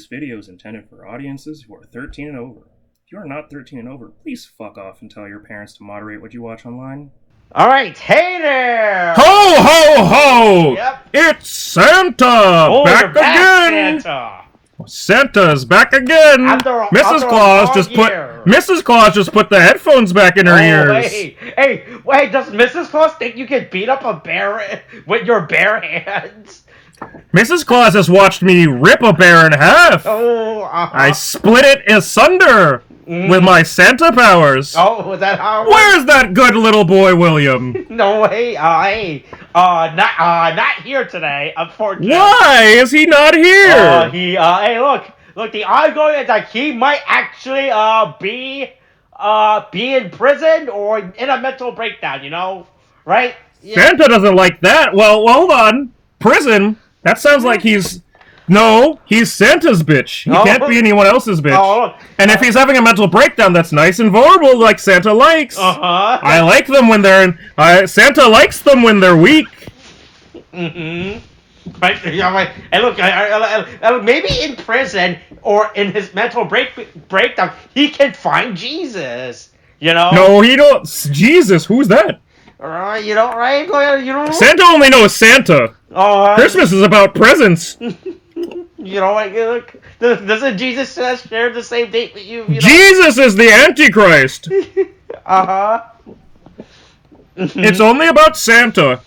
video is intended for audiences who are 13 and over. If you are not 13 and over, please fuck off and tell your parents to moderate what you watch online. Alright, hey there! Ho, ho, ho! Yep. It's Santa! Oh, back you're back, again! Santa! Santa's back again! Mrs. Claus just put the headphones back in her ears. Wait, does Mrs. Claus think you can beat up a bear with your bare hands? Mrs. Claus has watched me rip a bear in half. I split it asunder with my Santa powers. Oh, was that how? Where's that good little boy, William? No way, not here today, unfortunately. Why is he not here? Hey, look, the ongoing is that he might actually, be in prison or in a mental breakdown, you know? Right? Yeah. Santa doesn't like that. Well, hold on. Prison? That sounds like he's... No, he's Santa's bitch. He can't be anyone else's bitch. And if he's having a mental breakdown, that's nice and vulnerable, like Santa likes. I like them when they're... Santa likes them when they're weak. Right? And look, maybe in prison or in his mental breakdown, he can find Jesus. You know? No, he don't... Jesus, who's that? You know, right? You know? Santa only knows Santa. Christmas is about presents. You know, look, doesn't Jesus share the same date with you? You know? Jesus is the Antichrist. It's only about Santa.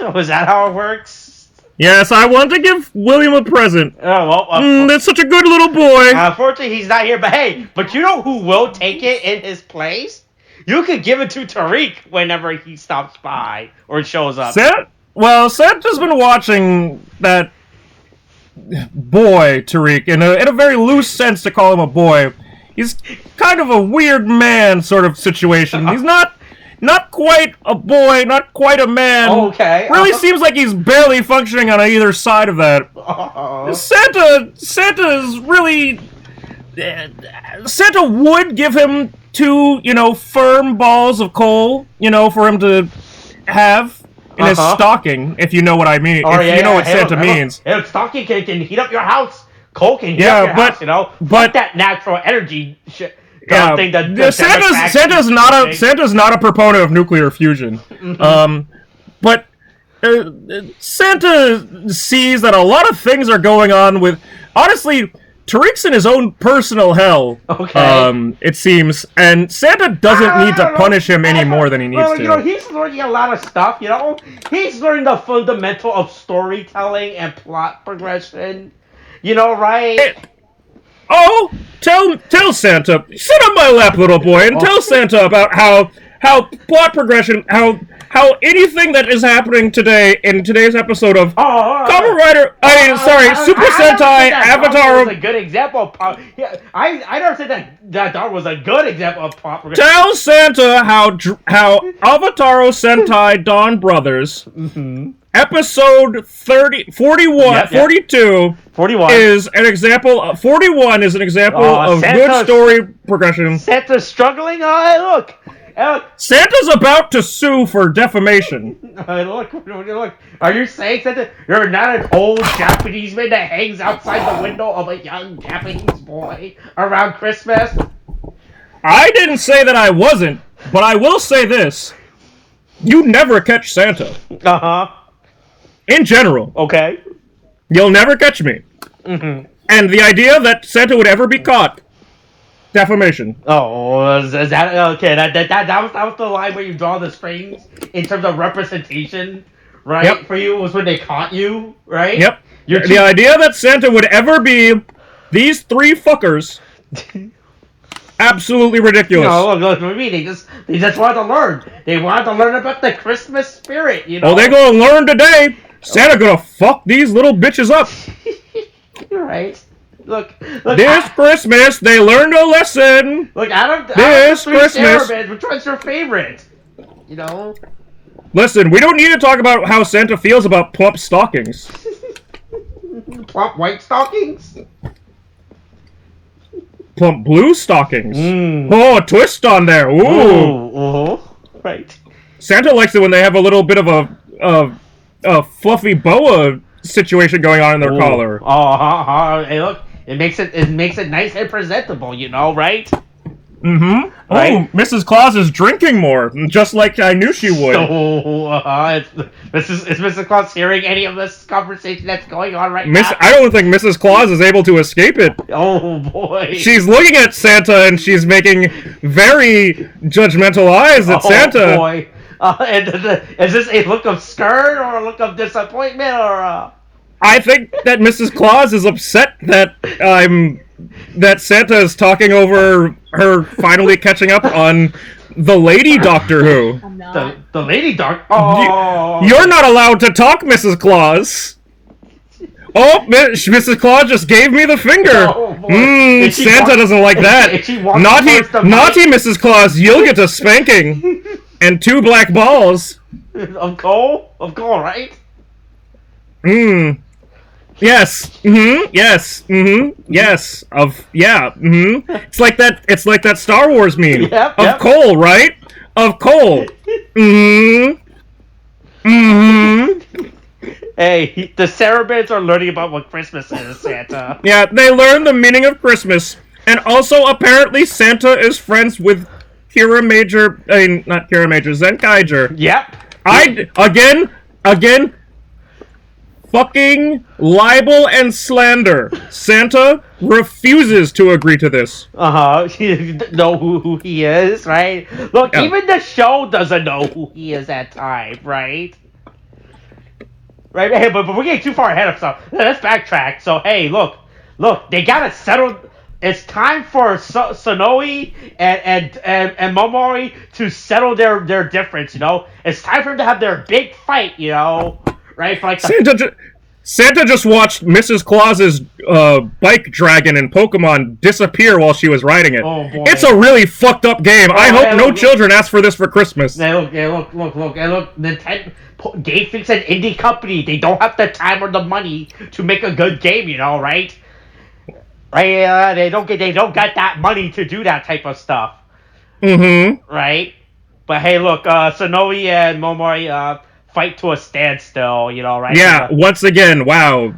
Oh, is that how it works? Yes, I want to give William a present. That's such a good little boy. Unfortunately, he's not here, but you know who will take it in his place? You could give it to Tariq whenever he stops by or shows up. Santa's been watching that boy, Tariq, in a very loose sense to call him a boy. He's kind of a weird man sort of situation. He's not quite a boy, not quite a man. Okay. Really seems like he's barely functioning on either side of that. Santa's really... Santa would give him 2, firm balls of coal, for him to have in his stocking, if you know what I mean. You know what Santa means. Stocking can heat up your house. Coal can heat up your house, But that natural energy shit. Santa's not a proponent of nuclear fusion. But Santa sees that a lot of things are going on with... Honestly... Tariq's in his own personal hell, it seems, and Santa doesn't need to punish him any more than he needs to. He's learning a lot of stuff, He's learning the fundamental of storytelling and plot progression, right? Tell Santa, sit on my lap, little boy, and tell Santa about how plot progression, how anything that is happening today in today's episode of Kamen Rider, Super Sentai Avataro was a good example of plot. Yeah, I never said that was a good example of plot progression. Tell Santa how Avataro Sentai Donbrothers episode 41 is an example of 41 is an example of good story progression. Santa's struggling. Look. Santa's about to sue for defamation. Look. Are you saying that you're not an old Japanese man that hangs outside the window of a young Japanese boy around Christmas? I didn't say that I wasn't, but I will say this. You never catch Santa. In general. Okay. You'll never catch me. And the idea that Santa would ever be caught... Defamation. Is that okay? That was the line where you draw the strings in terms of representation, right? Yep. For you was when they caught you, right? Yep. The idea that Santa would ever be these 3 fuckers, absolutely ridiculous. Look, they just wanted to learn. They wanted to learn about the Christmas spirit, Well, they're gonna learn today. Santa gonna fuck these little bitches up. You're right. Look, this Christmas, they learned a lesson. Look, out of this Christmas, which one's your favorite? Listen, we don't need to talk about how Santa feels about plump stockings. Plump white stockings? Plump blue stockings. Oh, a twist on there. Ooh. Right. Santa likes it when they have a little bit of a fluffy boa situation going on in their collar. Hey, look. It makes it nice and presentable, you know, right? Mm-hmm. Right? Oh, Mrs. Claus is drinking more, just like I knew she would. Is Mrs. Claus hearing any of this conversation that's going on right now? I don't think Mrs. Claus is able to escape it. Oh boy! She's looking at Santa and she's making very judgmental eyes at Santa. Oh boy! Is this a look of scorn or a look of disappointment or? I think that Mrs. Claus is upset that Santa is talking over her finally catching up on the Lady Doctor Who. I'm not. The Lady Doctor. Oh, you're not allowed to talk, Mrs. Claus. Oh, Mrs. Claus just gave me the finger. Oh, Santa doesn't like that. Naughty Mrs. Claus, you'll get a spanking and 2 black balls. Of coal, right? Yes. Yes. Yes. It's like that Star Wars meme. Yep. Coal, right? Of coal. Hey, the Cerebrans are learning about what Christmas is, Santa. Yeah, they learn the meaning of Christmas. And also, apparently, Santa is friends with not Kira Major, Zenkaiger. Yep. Again, fucking libel and slander. Santa refuses to agree to this. He doesn't know who he is, right? Look, even the show doesn't know who he is at times, right? Right, hey, but we're getting too far ahead of stuff. Let's backtrack. So, hey, look, they gotta settle. It's time for Sonoe and Momori to settle their difference. You know, it's time for them to have their big fight. You know, right? For like Santa just watched Mrs. Claus's bike dragon in Pokemon disappear while she was riding it. Oh boy! It's a really fucked up game. I hope no children ask for this for Christmas. Hey, look! Nintendo. Game Freak's an indie company. They don't have the time or the money to make a good game, you know, right? Right? They don't get that money to do that type of stuff. Right? But hey, look, Sonoe and Momori fight to a standstill, you know, right? Yeah, once again, wow.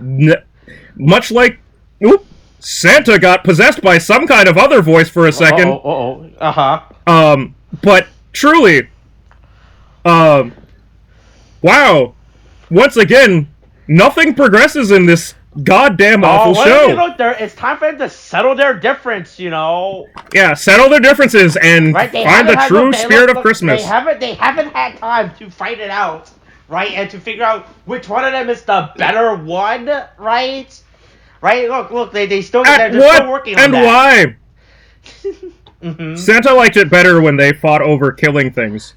Much like Santa got possessed by some kind of other voice for a second. But truly, wow. Once again, nothing progresses in this goddamn awful show. Look, it's time for them to settle their difference, you know. Yeah, settle their differences and find the true spirit of Christmas. They haven't had time to fight it out, right? And to figure out which one of them is the better one, right? Right? Look, they're still working on that. And why? Santa liked it better when they fought over killing things.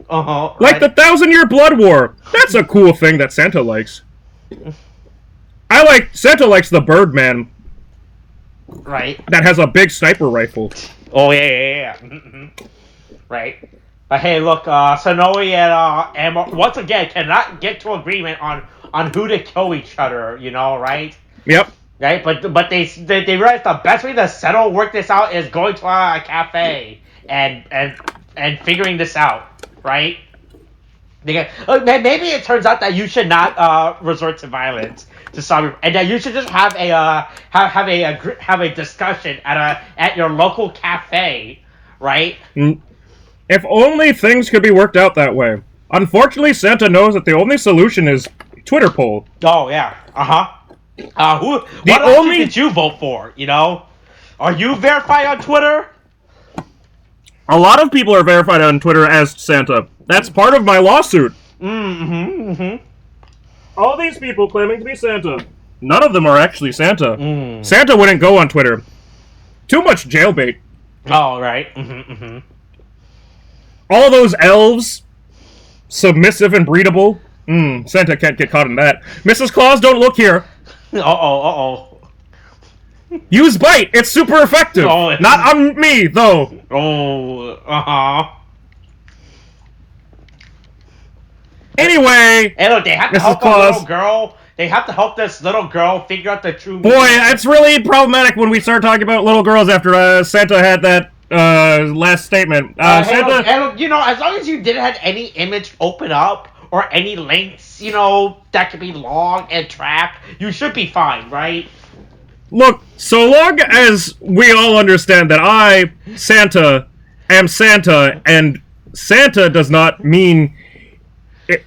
Like the 1,000-Year Blood War. That's a cool thing that Santa likes. Santa likes the Birdman. Right. That has a big sniper rifle. Oh, yeah. Right. But hey, look, Sonoe and once again cannot get to agreement on who to kill each other, you know, right? Yep. Right, but they realize the best way to work this out is going to a cafe and figuring this out, right? Maybe it turns out that you should not resort to violence to solve, and that you should just have a discussion at your local cafe, right? If only things could be worked out that way. Unfortunately, Santa knows that the only solution is Twitter poll. Oh yeah, what did you vote for? You know, are you verified on Twitter? A lot of people are verified on Twitter as Santa. That's part of my lawsuit. All these people claiming to be Santa. None of them are actually Santa. Santa wouldn't go on Twitter. Too much jailbait. Oh, right. All those elves, submissive and breedable. Santa can't get caught in that. Mrs. Claus, don't look here. Use bite. It's super effective. Not on me, though. Anyway, and look, they have to help a little girl. They have to help this little girl figure out the true meaning. Boy, it's really problematic when we start talking about little girls after Santa had that last statement. Santa, and look, you know, as long as you didn't have any image open up or any links, you know, that could be long and track, you should be fine, right? Look, so long as we all understand that I, Santa, am Santa, and Santa does not mean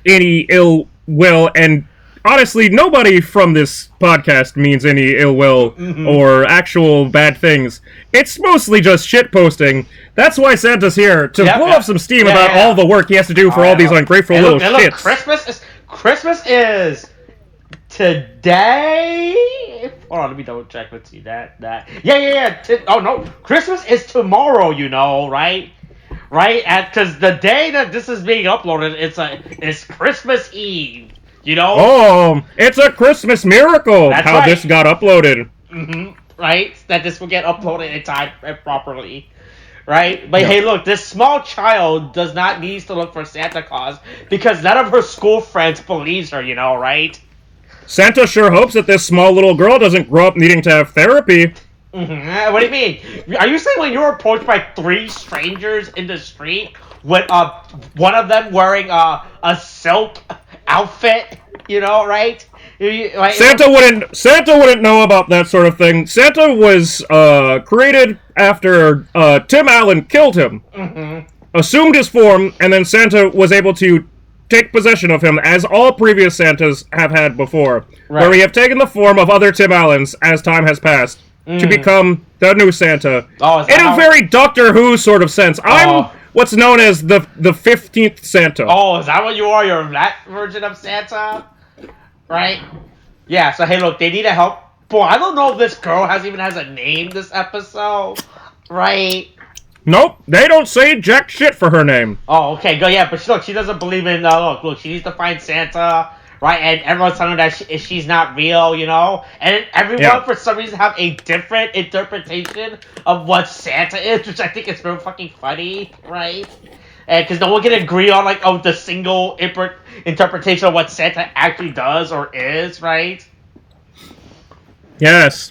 any ill will, and honestly, nobody from this podcast means any ill will or actual bad things. It's mostly just shit posting. That's why Santa's here, to blow up some steam about all the work he has to do for all these ungrateful little shits. Christmas is today. Hold on, let me double check. Let's see that. Yeah. Oh no, Christmas is tomorrow. You know, right? Right? Because the day that this is being uploaded, it's Christmas Eve. You know? Oh, it's a Christmas miracle. That's how this got uploaded. Right? That this will get uploaded in time properly. Right? But hey, look, this small child does not need to look for Santa Claus because none of her school friends believes her, you know, right? Santa sure hopes that this small little girl doesn't grow up needing to have therapy. What do you mean? Are you saying when you were approached by 3 strangers in the street with one of them wearing a silk outfit, you know, right? Santa wouldn't know about that sort of thing. Santa was created after Tim Allen killed him, assumed his form, and then Santa was able to take possession of him, as all previous Santas have had before, where we have taken the form of other Tim Allens as time has passed to become the new Santa. In a very Doctor Who sort of sense. I'm what's known as the 15th Santa. Oh, is that what you are? You're that version of Santa? Right? Yeah, so hey, look, they need help. Boy, I don't know if this girl even has a name this episode. Right? Nope, they don't say jack shit for her name. Oh, okay, go, yeah, but look, she doesn't believe in, look, she needs to find Santa, right, and everyone's telling her that she's not real, you know, and everyone, for some reason, have a different interpretation of what Santa is, which I think is real fucking funny, right, and because no one can agree on, like, the single interpretation of what Santa actually does or is, right? Yes.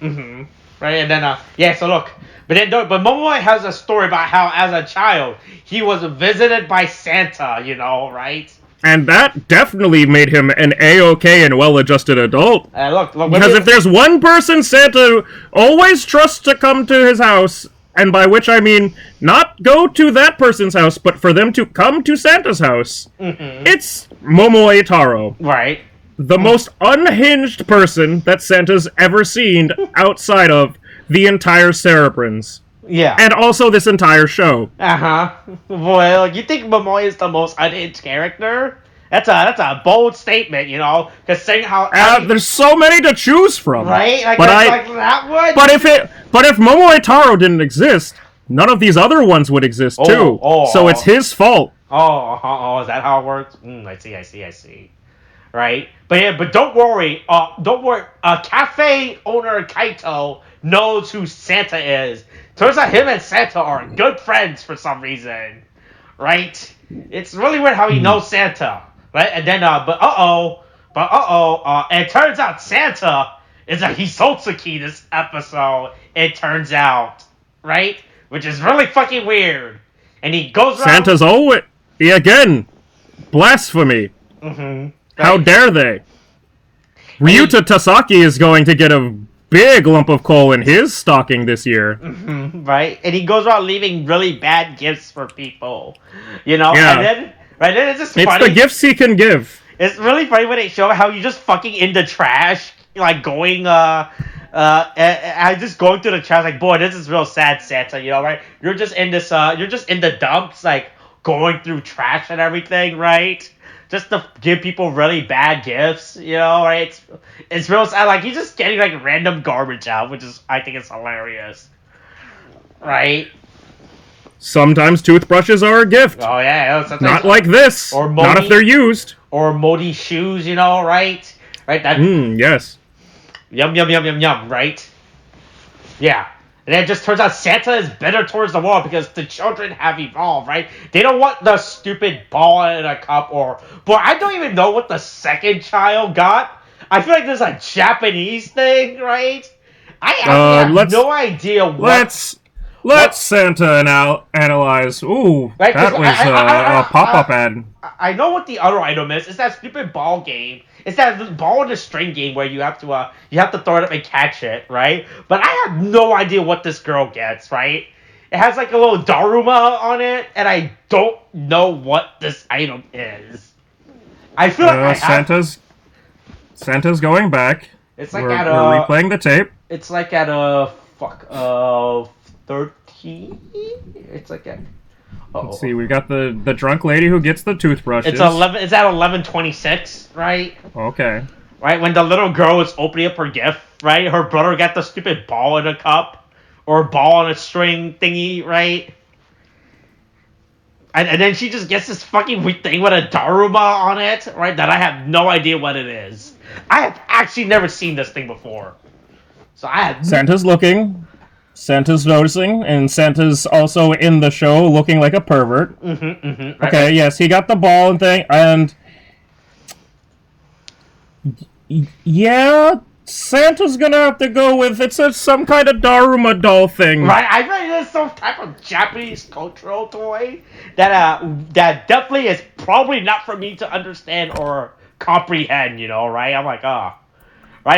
Right, and then, so look, but Momoe has a story about how, as a child, he was visited by Santa, you know, right? And that definitely made him an A-OK and well-adjusted adult. Look, because if there's one person Santa always trusts to come to his house, and by which I mean not go to that person's house, but for them to come to Santa's house, it's Momoe Taro. Right. The most unhinged person that Santa's ever seen outside of the entire Cerebrins. Yeah. And also this entire show. Well, you think Momoe is the most unhinged character? That's a bold statement, you know, because saying how there's so many to choose from, right? Like, that one. But if Momoe Taro didn't exist, none of these other ones would exist too. So it's his fault. Is that how it works? I see. Right, but don't worry. Cafe owner Kaito knows who Santa is. Turns out him and Santa are good friends for some reason, right? It's really weird how he knows Santa, right? And then, it turns out Santa is a Hisotsuki this episode. It turns out, right? Which is really fucking weird. And he goes around. Santa's always again blasphemy. How dare they? Ryuta Tasaki is going to get a big lump of coal in his stocking this year. Right? And he goes around leaving really bad gifts for people. You know? Yeah. And then it's just funny. It's the gifts he can give. It's really funny when they show how you just fucking in the trash, like going, I just going through the trash, like, boy, this is real sad, Santa, you know, right? You're just in this, you're just in the dumps, like, going through trash and everything, right? Just to give people really bad gifts, you know, right? It's real sad. Like, he's just getting, like, random garbage out, which is, I think it's hilarious. Right? Sometimes toothbrushes are a gift. Oh, yeah. Not like this. Or not if they're used. Or moldy shoes, you know, right? Right? Yes. Yum, right? Yeah. And then it just turns out Santa is better towards the world because the children have evolved, right? They don't want the stupid ball in a cup or... Boy, I don't even know what the second child got. I feel like there's a Japanese thing, right? I have no idea what... Let's Santa analyze. Ooh, right, that was a pop-up ad. I know what the other item is. It's that stupid ball game. It's that ball in the string game where you have to throw it up and catch it, right? But I have no idea what this girl gets, right? It has like a little Daruma on it, and I don't know what this item is. I feel like Santa's going back. It's like we're replaying the tape. It's like at 13. It's like at. Let's see. We got the drunk lady who gets the toothbrushes. It's 11. It's at 11:26, right? Okay. Right when the little girl was opening up her gift, right? Her brother got the stupid ball in a cup or a ball on a string thingy, right? And then she just gets this fucking weird thing with a Daruma on it, right? That I have no idea what it is. I have actually never seen this thing before. So I have... Santa's looking, Santa's noticing, and Santa's also in the show looking like a pervert. Right, okay, right. yes, he got the ball and thing, and... Yeah, Santa's gonna have to go with, some kind of Daruma doll thing. Right, I think it's some type of Japanese cultural toy that definitely is probably not for me to understand or comprehend, right? I'm like, right,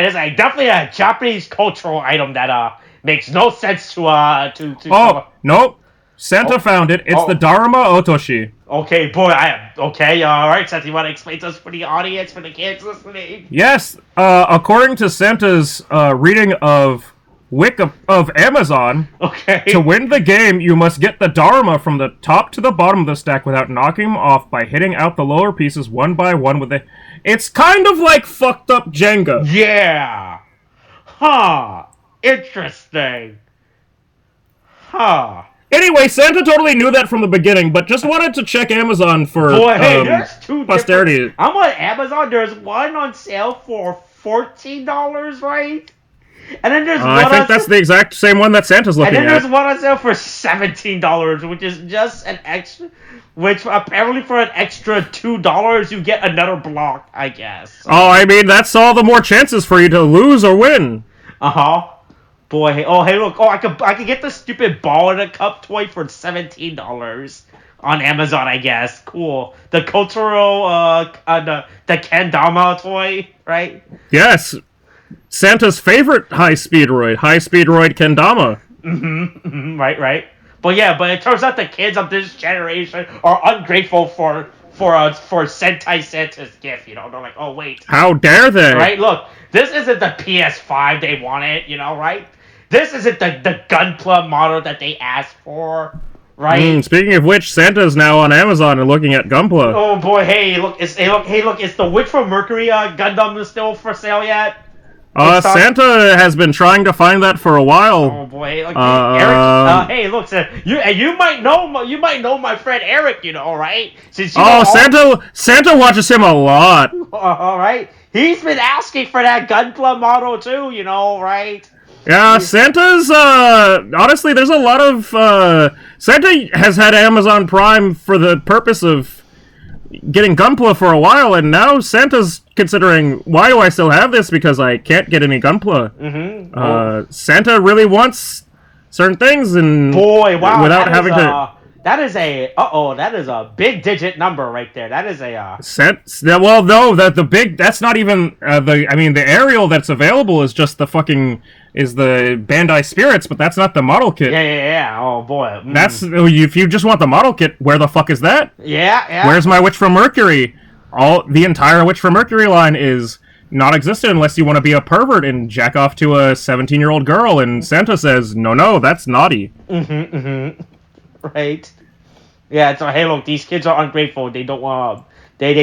it's like definitely a Japanese cultural item that makes no sense to nope. Santa found it. It's the Daruma Otoshi. Okay, boy, alright, Santa, you want to explain to us for the audience, for the kids listening? Yes, according to Santa's reading of of Amazon, to win the game, you must get the Dharma from the top to the bottom of the stack without knocking them off by hitting out the lower pieces one by one with a... It's kind of like fucked up Jenga. Yeah. Huh. Interesting. Huh. Anyway, Santa totally knew that from the beginning, but just wanted to check Amazon for there's two posterity. I'm on Amazon. There's one on sale for $14, right? And then there's one I think that's the exact same one that Santa's looking at. And then there's one on sale for $17, which is just an extra... Which apparently for an extra $2, you get another block, I guess. Oh, I mean, that's all the more chances for you to lose or win. Uh-huh. Boy, hey, look. Oh, I could get the stupid ball in a cup toy for $17 on Amazon, I guess. Cool. The cultural, the Kendama toy, right? Yes. Santa's favorite high-speed roid Kendama. Right. But it turns out the kids of this generation are ungrateful for Sentai Santa's gift, They're like, oh, wait. How dare they? Right? Look, this isn't the PS5 they wanted, right? This isn't the Gunpla model that they asked for, right? Speaking of which, Santa's now on Amazon and looking at Gunpla. Oh boy, is the Witch from Mercury Gundam still for sale yet? Santa has been trying to find that for a while. Oh boy, Eric. Hey, look, you might know my friend Eric, right? Santa watches him a lot. All right, he's been asking for that Gunpla model too, right? Yeah, Santa's, honestly, there's a lot of, Santa has had Amazon Prime for the purpose of getting Gunpla for a while, and now Santa's considering, why do I still have this? Because I can't get any Gunpla. Santa really wants certain things, and boy, wow, without having to... That is a big digit number right there. That is a well, no, that's not even the aerial that's available is just the Bandai Spirits, but that's not the model kit. Yeah. Oh boy. That's if you just want the model kit, where the fuck is that? Yeah. Where's my Witch from Mercury? The entire Witch from Mercury line is non-existent unless you want to be a pervert and jack off to a 17-year-old girl, and Santa says, no, that's naughty. Right. Yeah, so hey, look, these kids are ungrateful. They don't they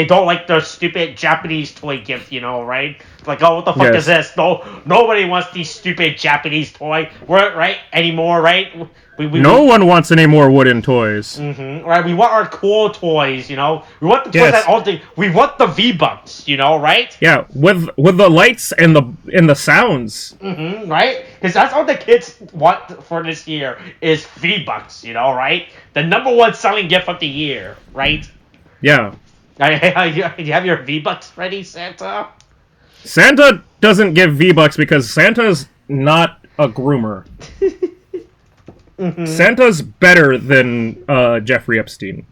don't like their stupid Japanese toy gift, right? Like, oh, what the fuck is this? Nobody wants these stupid Japanese toy, right? Anymore, right? No one wants any more wooden toys. Right, we want our cool toys, We want the toys that all we want the V-Bucks, right? Yeah, with the lights and the sounds. Right? Because that's all the kids want for this year is V-Bucks, right? The number one selling gift of the year, right? Yeah. You have your V-Bucks ready, Santa? Santa doesn't give V-Bucks because Santa's not a groomer. Santa's better than Jeffrey Epstein.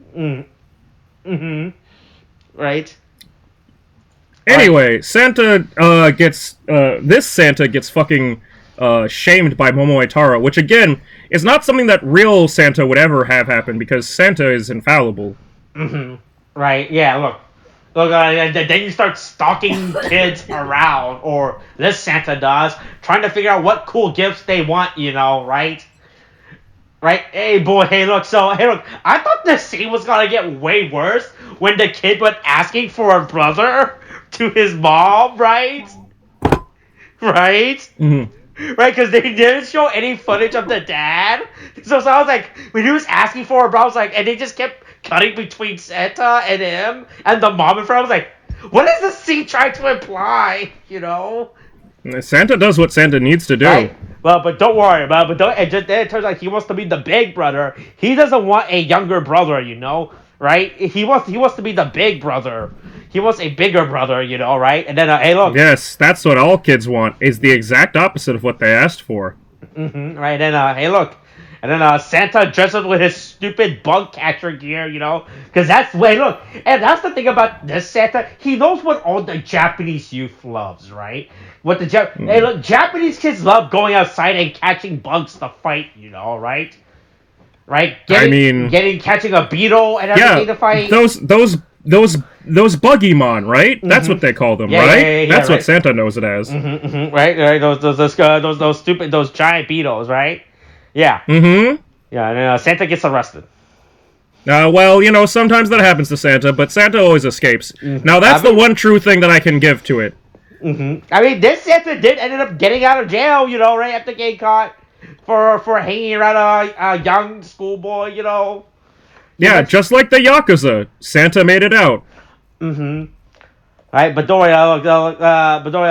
Right. Anyway, Santa gets this Santa gets fucking shamed by Momoe which again is not something that real Santa would ever have happen because Santa is infallible. Mm-hmm. Right? Yeah. Look. Then you start stalking kids around, or this Santa does, trying to figure out what cool gifts they want. Right? Right? Hey, boy. Hey, look. I thought this scene was gonna get way worse when the kid went asking for a brother to his mom. Right? Right? Mm-hmm. Right, because they didn't show any footage of the dad. So I was like, when he was asking for it, bro, I was like, and they just kept cutting between Santa and him and the mom in front. I was like, what is this scene trying to imply? Santa does what Santa needs to do. Right? Well, but don't worry about it. Then it turns out he wants to be the big brother. He doesn't want a younger brother, right? He wants to be the big brother. He wants a bigger brother, right? And then, hey, look. Yes, that's what all kids want, is the exact opposite of what they asked for. Mm-hmm, right, and, hey, look. And then, Santa dresses with his stupid bug catcher gear, Because that's, look. And that's the thing about this Santa. He knows what all the Japanese youth loves, right? Hey, look, Japanese kids love going outside and catching bugs to fight, right? Right? Catching a beetle and everything to fight. Those Buggymon, right? Mm-hmm. That's what they call them, right? That's what Santa knows it as. Mm-hmm. Right. Those stupid, those giant beetles, right? Yeah. Mm-hmm. Yeah, and Santa gets arrested. Well, sometimes that happens to Santa, but Santa always escapes. Mm-hmm. Now, that's the one true thing that I can give to it. Mm-hmm. I mean, this Santa did ended up getting out of jail, right after getting caught for hanging around a young schoolboy, Yeah, just like the Yakuza, Santa made it out. Mm-hmm. Right, but don't worry,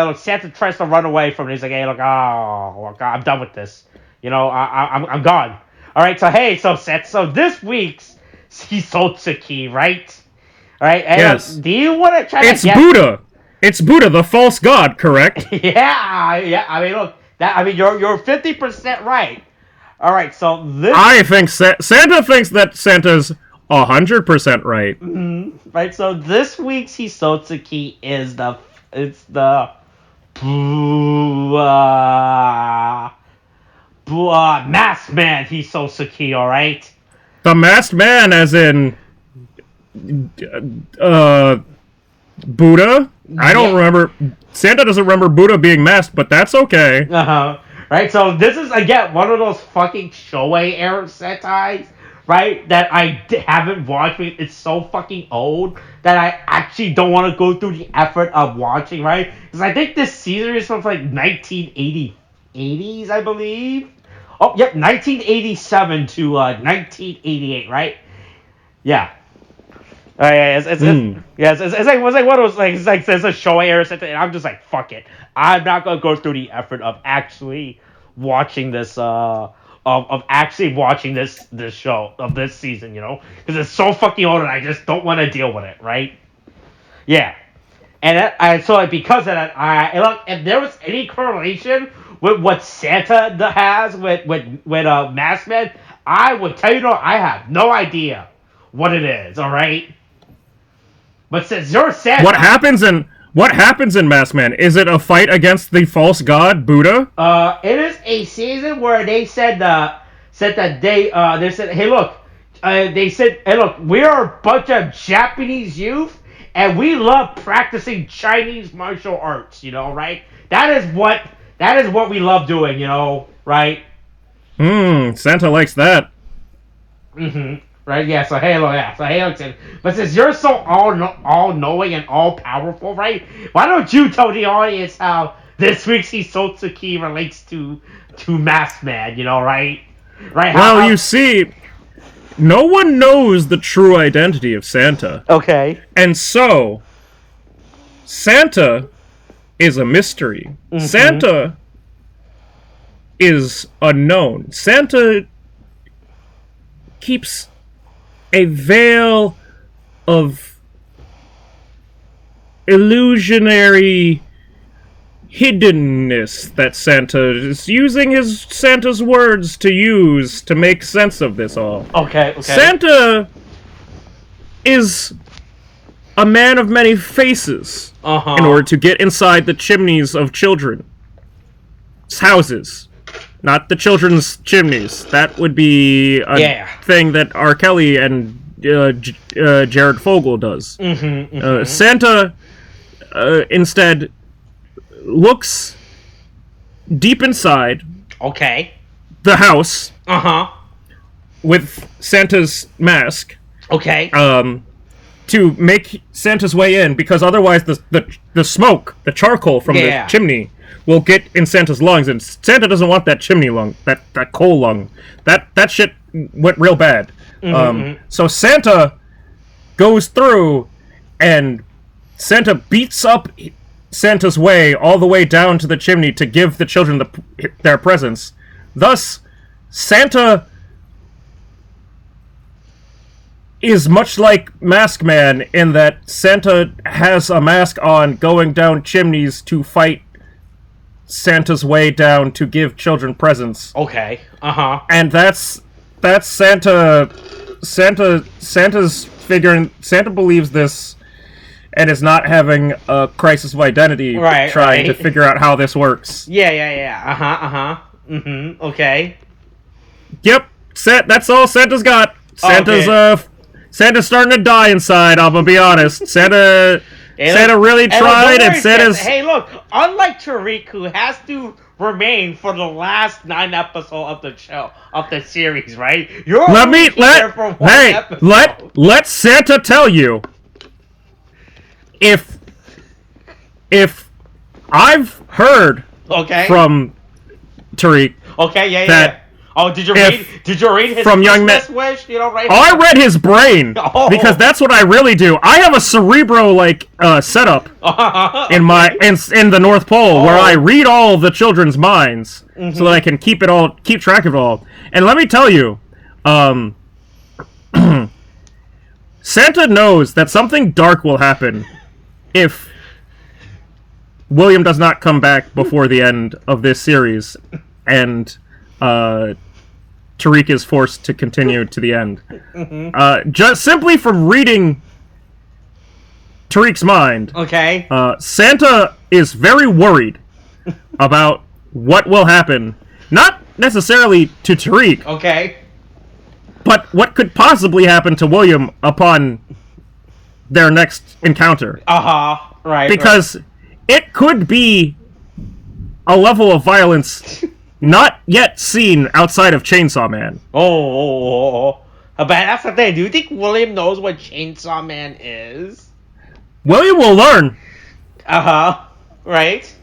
look, Santa tries to run away from it. He's like, hey, look, I'm done with this. I'm gone. All right, so this week's Hisotsuki, right? All right, yes. Do you want to try to Buddha. It's Buddha, the false god, correct? yeah. I mean, look, you're 50% right. All right, so this. I think Santa thinks that Santa's 100% right. Mm-hmm. Right, so this week's Hisotsuki is the masked man Hisotsuki, all right? The masked man, as in Buddha? I don't remember. Santa doesn't remember Buddha being masked, but that's okay. Right, so this is, again, one of those fucking Shoei era Sentais, right, that I haven't watched. It's so fucking old that I actually don't want to go through the effort of watching, right? Because I think this season is from, 1980s, I believe. Oh, yep, 1987 to 1988, right? Yeah. It's like one of those, it's a Shoei era Sentai, and I'm just like, fuck it. I'm not gonna go through the effort of actually watching this, of actually watching this show of this season, because it's so fucking old, and I just don't want to deal with it, right? Yeah, and because of that, if there was any correlation with what Santa has with Masked Man, I would tell you, I have no idea what it is. All right. But since you're Santa, what happens in Masked Man? Is it a fight against the false god Buddha? It is a season where they said that they said, hey look, we are a bunch of Japanese youth and we love practicing Chinese martial arts, right? That is what we love doing, right? Santa likes that. Mm-hmm. Right, yeah, so Halo, but since you're so all-knowing and all-powerful, right, why don't you tell the audience how this week's Hisotsuki relates to Masked Man, right? Right. Well, you see, no one knows the true identity of Santa. Okay. And so, Santa is a mystery. Mm-hmm. Santa is unknown. Santa keeps a veil of illusionary hiddenness that Santa is using Santa's words to use to make sense of this all. Okay. Santa is a man of many faces in order to get inside the chimneys of children's houses. Not the children's chimneys. That would be a thing that R. Kelly and Jared Fogle does. Santa instead looks deep inside the house with Santa's mask to make Santa's way in, because otherwise the smoke, the charcoal from the chimney will get in Santa's lungs, and Santa doesn't want that chimney lung, that coal lung. That shit went real bad. So Santa goes through, and Santa beats up Santa's way all the way down to the chimney to give the children their presents. Thus, Santa is much like Mask Man in that Santa has a mask on going down chimneys to fight Santa's way down to give children presents. And that's Santa. Santa's figuring. Santa believes this and is not having a crisis of identity trying to figure out how this works. Okay. Yep. That's all Santa's got. Santa's starting to die inside, I'm gonna be honest. Santa really tried, and Santa's... Hey, look, unlike Tariq, who has to remain for the last 9 episodes of the show, of the series, right? Let Santa tell you, if I've heard from Tariq that did you read his from young men? Wish? You know, right? I read his brain because that's what I really do. I have a Cerebro setup in the North Pole where I read all the children's minds so that I can keep track of it all. And let me tell you, Santa knows that something dark will happen if William does not come back before the end of this series, and Tariq is forced to continue to the end. Just simply from reading Tariq's mind, Santa is very worried about what will happen. Not necessarily to Tariq, but what could possibly happen to William upon their next encounter. Because it could be a level of violence not yet seen outside of Chainsaw Man. But that's the thing. Do you think William knows what Chainsaw Man is? William will learn. Right?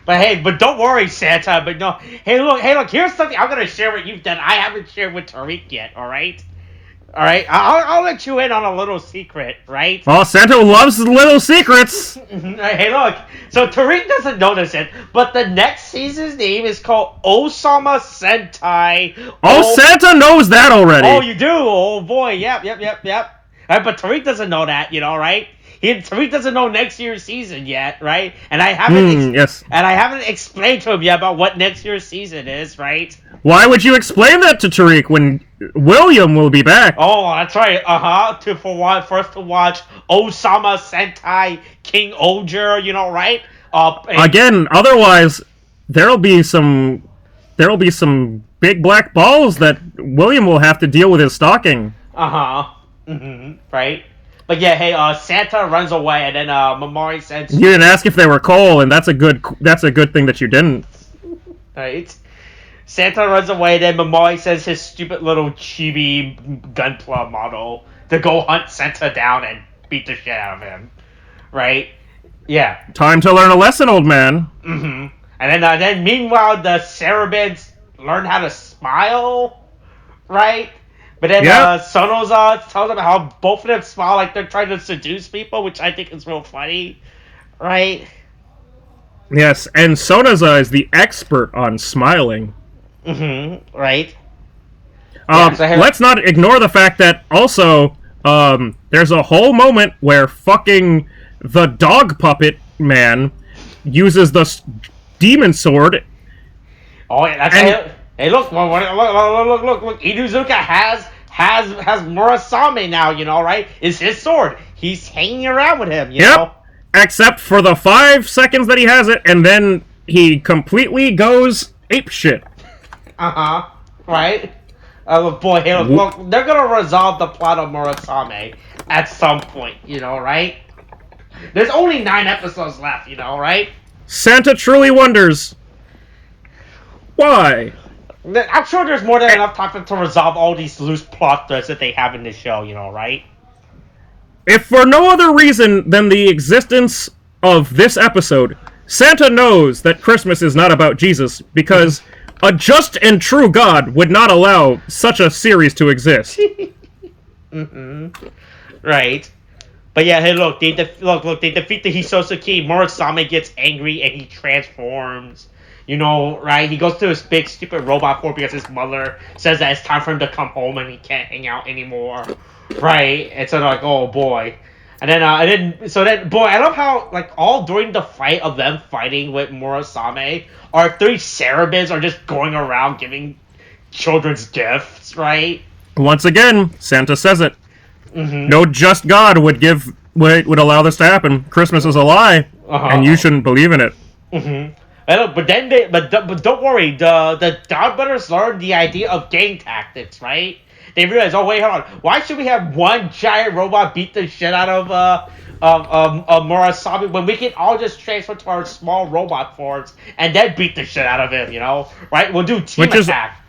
But hey, don't worry, Santa. But no. Hey, look. Here's something I'm gonna share with you that I haven't shared with Tariq yet. All right. I'll let you in on a little secret, right? Oh, Santa loves little secrets. Hey, look. So Tariq doesn't notice it, but the next season's name is called Osama Sentai. Santa knows that already. Oh, you do? Oh boy, yep. But Tariq doesn't know that, right? Tariq doesn't know next year's season yet, right? And I haven't and I haven't explained to him yet about what next year's season is, right? Why would you explain that to Tariq when William will be back? Oh, that's right. For us to watch Osama Sentai King Oger, right? Again, otherwise there'll be some big black balls that William will have to deal with his stalking. Right. But yeah, hey, Santa runs away, and then Mamori says... You didn't ask if they were coal, and that's a good thing that you didn't. Right. Santa runs away, then Mamori sends his stupid little chibi gunpla model to go hunt Santa down and beat the shit out of him. Right? Yeah. Time to learn a lesson, old man. And then meanwhile, the Cerebids learn how to smile. Right? But then Sonoza tells them how both of them smile like they're trying to seduce people, which I think is real funny. Right? Yes, and Sonoza is the expert on smiling. Right? Let's not ignore the fact that also there's a whole moment where fucking the dog puppet man uses the demon sword. Oh, yeah, that's hey, look! Inuzuka has Murasame now, right? It's his sword. he's hanging around with him, you know? Except for the 5 seconds that he has it, and then he completely goes apeshit. Right? Boy, hey, look, they're gonna resolve the plot of Murasame at some point, you know, right? There's only 9 episodes left, you know, right? Santa truly wonders, why? I'm sure there's more than enough time to resolve all these loose plot threads that they have in this show, you know, right? If for no other reason than the existence of this episode, Santa knows that Christmas is not about Jesus, because a just and true God would not allow such a series to exist. Right. But yeah, hey, look, they defeat the Hisosuke. Murasame gets angry and he transforms. You know, right? He goes to his big stupid robot form because his mother says that it's time for him to come home and he can't hang out anymore. Right? And so they're like, oh boy. And then, boy, I love how, like, all during the fight of them fighting with Murasame, our 3 Cerebids are just going around giving children's gifts, right? Once again, Santa says it. No just God would allow this to happen. Christmas is a lie, and you shouldn't believe in it. But don't worry, the Donbrothers learned the idea of gang tactics, right? They realized, oh wait, hold on, why should we have one giant robot beat the shit out of Murasame when we can all just transfer to our small robot forms and then beat the shit out of him, you know? Right? We'll do team attack.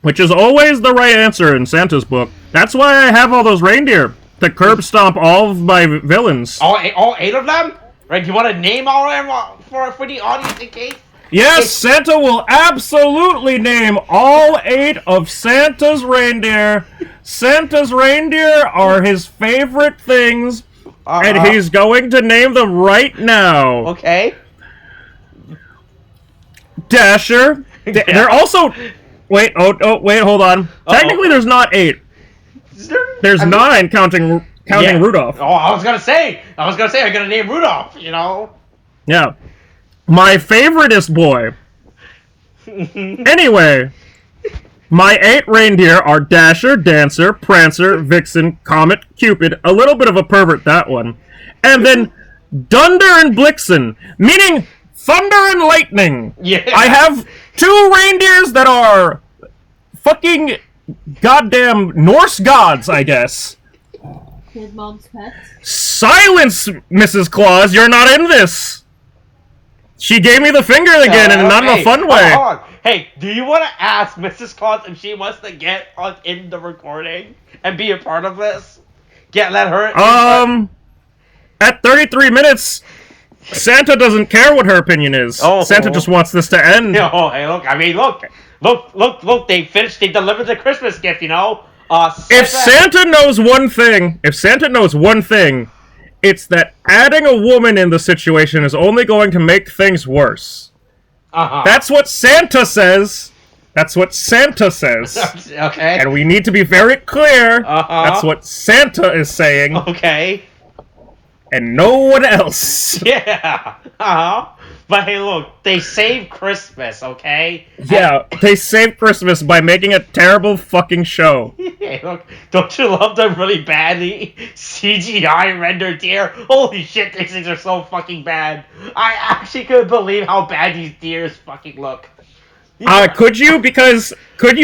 Which is always the right answer in Santa's book. That's why I have all those reindeer to curb stomp all of my villains. All 8 of them? Right? Do you want to name all of them for the audience in case? Yes, Santa will absolutely name all 8 of Santa's reindeer. Santa's reindeer are his favorite things, and he's going to name them right now. Okay. Dasher. They're also... Wait, wait, hold on. Technically, there's not 8. There's 9 counting Rudolph. Oh, I was gonna say, I gotta name Rudolph, you know? Yeah. My favoriteest boy. Anyway, my 8 reindeer are Dasher, Dancer, Prancer, Vixen, Comet, Cupid, a little bit of a pervert, that one, and then Dunder and Blixen, meaning thunder and lightning. Yeah. I have 2 reindeers that are fucking goddamn Norse gods, I guess. Kid mom's pets. Silence, Mrs. Claus, you're not in this. She gave me the finger again, and not in a fun way. Hold on. Hey, do you want to ask Mrs. Claus if she wants to get in the recording and be a part of this? Let her. At 33 minutes, Santa doesn't care what her opinion is. Santa just wants this to end. Oh, hey, look! I mean, look! They finished. They delivered the Christmas gift. You know. If Santa knows one thing, it's that adding a woman in the situation is only going to make things worse. That's what Santa says. Okay. And we need to be very clear. That's what Santa is saying. Okay. And no one else. Yeah. But hey, look, they saved Christmas, okay? Yeah, they saved Christmas by making a terrible fucking show. Hey, look, don't you love the really badly CGI rendered deer? Holy shit, these things are so fucking bad. I actually couldn't believe how bad these deers fucking look. Could you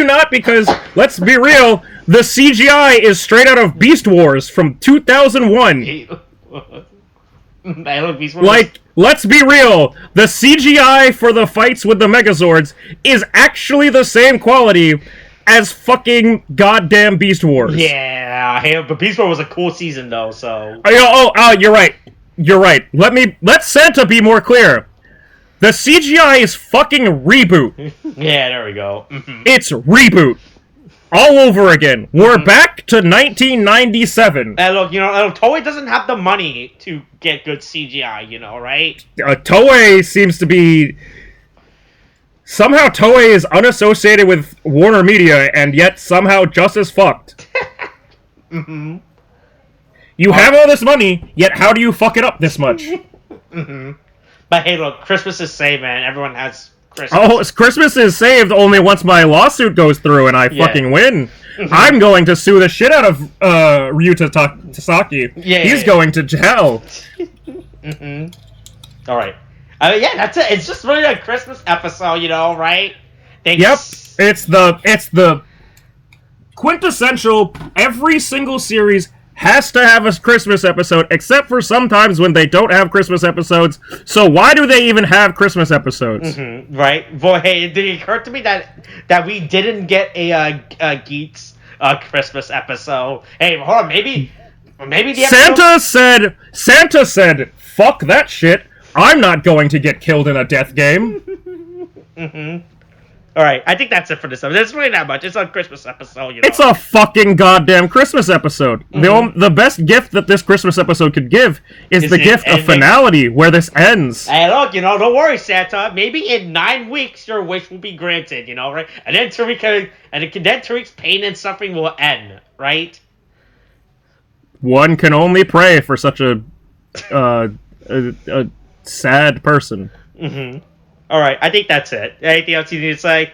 not? Because, let's be real, the CGI is straight out of Beast Wars from 2001. Like, let's be real, the CGI for the fights with the Megazords is actually the same quality as fucking goddamn Beast Wars. Yeah, but Beast Wars was a cool season though, so... You're right. Let Santa be more clear. The CGI is fucking Reboot. Yeah, there we go. It's Reboot. All over again. We're back to 1997. And look, Toei doesn't have the money to get good CGI, right? Toei seems to be... Somehow Toei is unassociated with Warner Media, and yet somehow just as fucked. You have all this money, yet how do you fuck it up this much? But hey, look, Christmas is safe, man. Everyone has Christmas. Oh, Christmas is saved only once my lawsuit goes through and I fucking win. I'm going to sue the shit out of Ryuta Tasaki. He's going to jail. All right. That's it. It's just really a Christmas episode, right? Yep. It's the quintessential. Every single series has to have a Christmas episode, except for sometimes when they don't have Christmas episodes. So why do they even have Christmas episodes? Right. Boy, hey, did it occur to me that we didn't get a Geeks Christmas episode? Hey, hold on, maybe the episode... Santa said, fuck that shit. I'm not going to get killed in a death game. Alright, I think that's it for this episode. It's really not much. It's a Christmas episode, It's a fucking goddamn Christmas episode. The best gift that this Christmas episode could give is the gift of finality, where this ends. Hey, look, don't worry, Santa. Maybe in 9 weeks your wish will be granted, right? And then Tariq's pain and suffering will end, right? One can only pray for such a sad person. Alright, I think that's it. Anything else you need to say?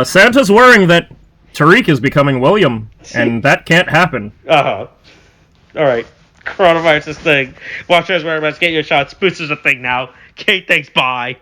Santa's worrying that Tariq is becoming William, and that can't happen. Alright. Coronavirus is thing. Watch us, wherever. Get your shots. Boosters a thing now. Okay, thanks. Bye.